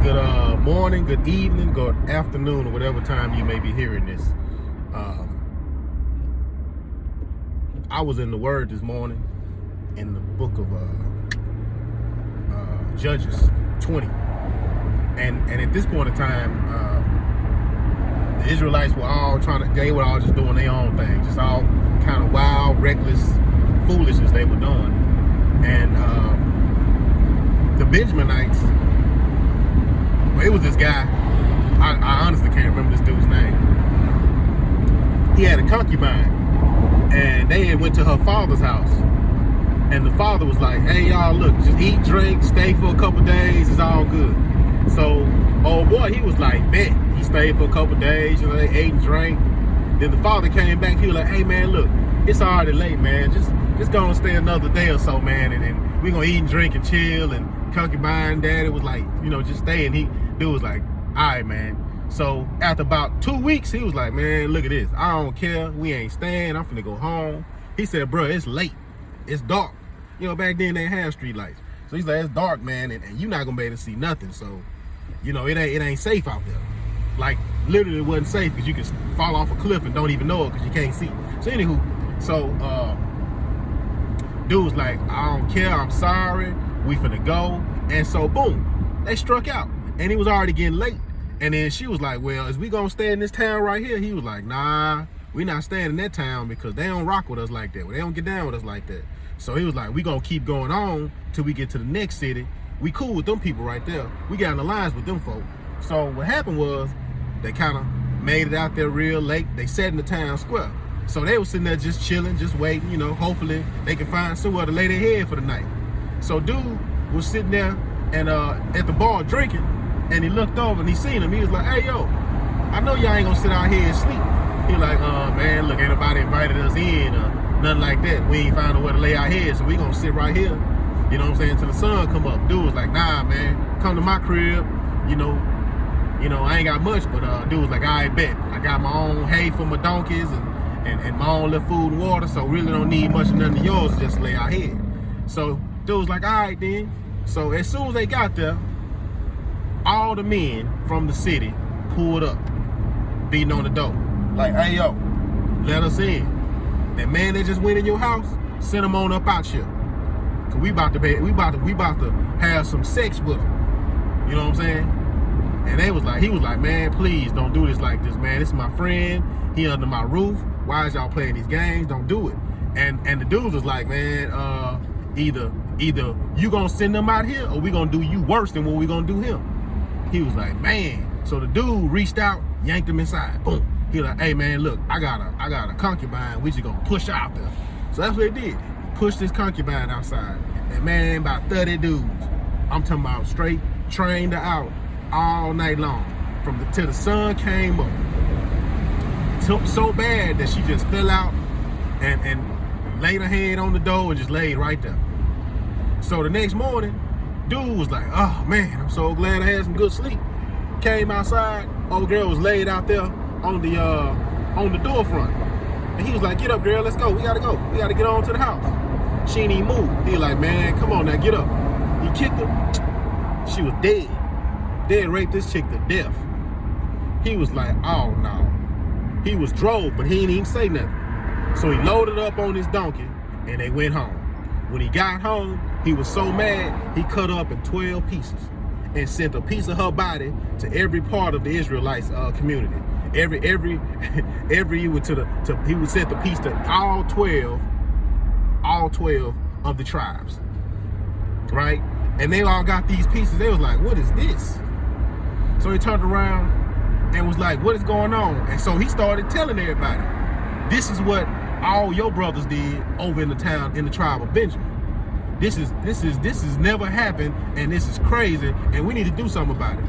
Good morning, good evening, good afternoon, or whatever time you may be hearing this. I was in the Word this morning in the book of Judges 20, and at this point in time, the Israelites were all they were all just doing their own thing, just all kind of wild, reckless foolishness they were doing, and the Benjaminites. It was this guy. I honestly can't remember this dude's name. He had a concubine, and they had went to her father's house, and the father was like, "Hey, y'all, look, just eat, drink, stay for a couple days. It's all good." So, old boy, he was like, "Bet." He stayed for a couple days. They ate and drank. Then the father came back. He was like, "Hey, man, look, it's already late, man. Just gonna stay another day or so, man, and we gonna eat and drink and chill." And concubine daddy was like, just stay. And dude was like, "All right, man." So after about 2 weeks, he was like, "Man, look at this. I don't care. We ain't staying. I'm finna go home." He said, "Bro, it's late. It's dark." Back then they had street lights. So he's like, "It's dark, man, and you're not gonna be able to see nothing. So, it ain't safe out there. Like, literally it wasn't safe because you can fall off a cliff and don't even know it because you can't see." So anywho, dude was like, "I don't care. I'm sorry. We finna go." And so boom, they struck out. And it was already getting late. And then she was like, "Well, is we gonna stay in this town right here?" He was like, "Nah, we not staying in that town because they don't rock with us like that. They don't get down with us like that." So he was like, "We gonna keep going on till we get to the next city. We cool with them people right there. We got an alliance with them folk." So what happened was they kind of made it out there real late. They sat in the town square. So they were sitting there just chilling, just waiting, hopefully they can find somewhere to lay their head for the night. So dude was sitting there and at the bar drinking, and he looked over and he seen him. He was like, "Hey, yo, I know y'all ain't gonna sit out here and sleep." He was like, "Man, look, ain't nobody invited us in or nothing like that. We ain't found a way to lay our heads, so we gonna sit right here, till the sun come up." Dude was like, "Nah, man, come to my crib, I ain't got much," but dude was like, "I bet. I got my own hay for my donkeys and my own little food and water, so really don't need much of nothing of yours, just lay our head." So dude was like, "All right then." So as soon as they got there, all the men from the city pulled up, beating on the door, like, "Hey, yo, let us in. That man that just went in your house, send him on up out here, cause we about to have some sex with him." You know what I'm saying? And he was like, "Man, please don't do this like this, man. This is my friend. He under my roof. Why is y'all playing these games? Don't do it." And the dudes was like, "Man, either you gonna send them out here or we gonna do you worse than what we gonna do him." He was like, "Man." So the dude reached out, yanked him inside. Boom. He was like, "Hey, man, look, I got a concubine. We just gonna push out there." So that's what they did. Pushed this concubine outside. And man, about 30 dudes. I'm talking about straight trained her out all night long till the sun came up. So bad that she just fell out and laid her head on the door and just laid right there. So the next morning, dude was like, "Oh man, I'm so glad I had some good sleep." Came outside, old girl was laid out there on the door front. And he was like, "Get up, girl, let's go. We gotta go. We gotta get on to the house." She ain't even move. He was like, "Man, come on now, get up." He kicked her. She was dead. Dead, raped this chick to death. He was like, "Oh no." He was drove, but he didn't even say nothing. So he loaded up on his donkey and they went home. When he got home, he was so mad, he cut her up in 12 pieces and sent a piece of her body to every part of the Israelites community. He would send the piece to all 12 of the tribes, right? And they all got these pieces. They was like, "What is this?" So he turned around and was like, "What is going on?" And so he started telling everybody, "This is what all your brothers did over in the town, in the tribe of Benjamin. This has never happened, and this is crazy, and we need to do something about it."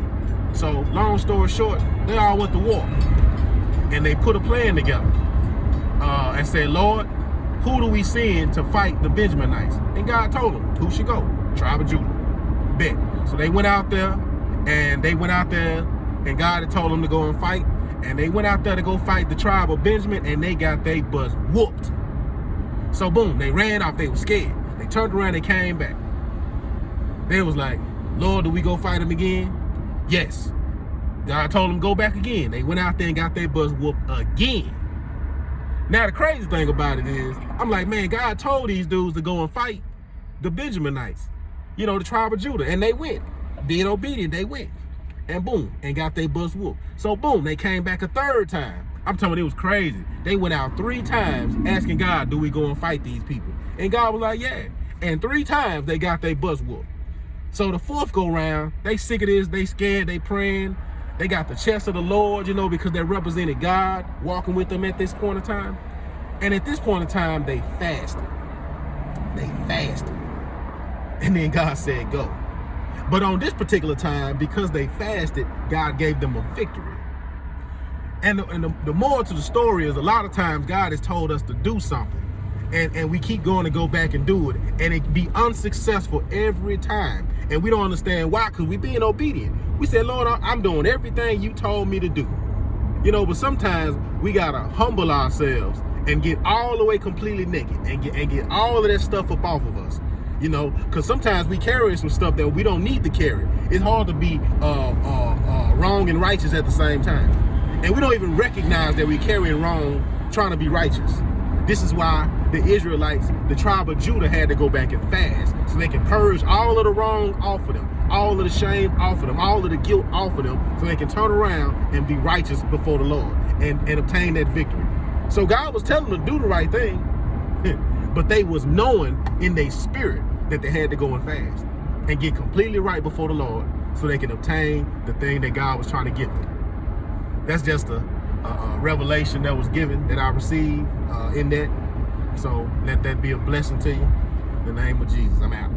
So long story short, they all went to war, and they put a plan together and said, "Lord, who do we send to fight the Benjaminites?" And God told them who should go. Tribe of Judah. Bet. So they went out there, and God had told them to go and fight, and they went out there to go fight the tribe of Benjamin, and they got their butts whooped. So boom, they ran off. They were scared. They turned around. They came back. They was like, "Lord, do we go fight him again?" Yes. God told them go back again. They went out there and got their butts whooped again. Now the crazy thing about it is, I'm like, man, God told these dudes to go and fight the Benjaminites, you know, the tribe of Judah, and they went. Being obedient, they went. And boom, and got their butts whooped. So boom, they came back a third time. I'm telling you, it was crazy. They went out 3 times asking God, do we go and fight these people? And God was like, yeah. And 3 times they got their butts whooped. So the 4th go round, they sick of this, they scared, they praying. They got the chest of the Lord, you know, because they represented God walking with them at this point in time. And at this point in time, they fasted. They fasted. And then God said, go. But on this particular time, because they fasted, God gave them a victory. And the moral to the story is, a lot of times God has told us to do something. And we keep going to go back and do it. And it be unsuccessful every time. And we don't understand why, because we being obedient. We said, Lord, I'm doing everything you told me to do. You know, but sometimes we got to humble ourselves and get all the way completely naked and get all of that stuff up off of us. You know, because sometimes we carry some stuff that we don't need to carry. It's hard to be wrong and righteous at the same time. And we don't even recognize that we're carrying wrong, trying to be righteous. This is why the Israelites, the tribe of Judah, had to go back and fast so they can purge all of the wrong off of them, all of the shame off of them, all of the guilt off of them, so they can turn around and be righteous before the Lord and obtain that victory. So God was telling them to do the right thing, but they was knowing in their spirit that they had to go and fast and get completely right before the Lord so they can obtain the thing that God was trying to give them. That's just a revelation that was given, that I received in that. So let that be a blessing to you. In the name of Jesus, I'm out.